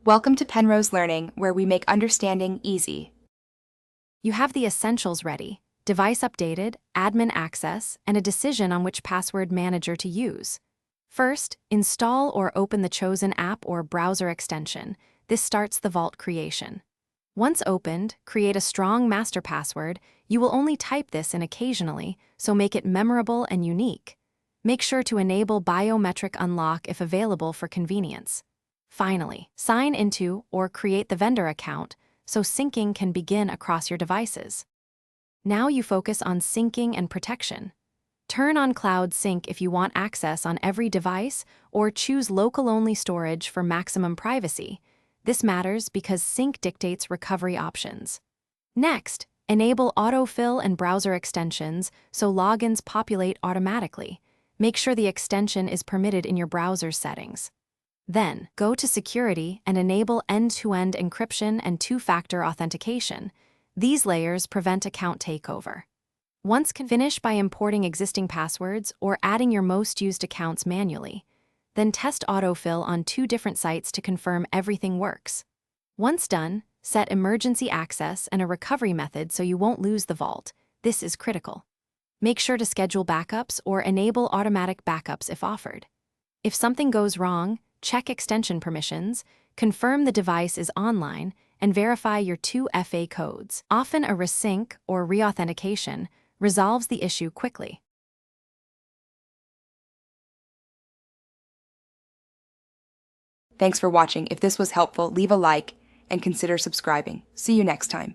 Welcome to Penrose Learning, where we make understanding easy. You have the essentials ready: device updated, admin access, and a decision on which password manager to use. First, install or open the chosen app or browser extension. This starts the vault creation. Once opened, create a strong master password. You will only type this in occasionally, so make it memorable and unique. Make sure to enable biometric unlock if available for convenience. Finally, sign into or create the vendor account so syncing can begin across your devices. Now you focus on syncing and protection. Turn on Cloud Sync if you want access on every device, or choose local-only storage for maximum privacy. This matters because sync dictates recovery options. Next, enable autofill and browser extensions so logins populate automatically. Make sure the extension is permitted in your browser settings. Then, go to Security and enable end-to-end encryption and two-factor authentication. These layers prevent account takeover. Finish by importing existing passwords or adding your most used accounts manually. Then test autofill on 2 different sites to confirm everything works. Once done, set emergency access and a recovery method so you won't lose the vault. This is critical. Make sure to schedule backups or enable automatic backups if offered. If something goes wrong, check extension permissions, confirm the device is online, and verify your 2FA codes. Often a resync or reauthentication resolves the issue quickly. Thanks for watching. If this was helpful, leave a like and consider subscribing. See you next time.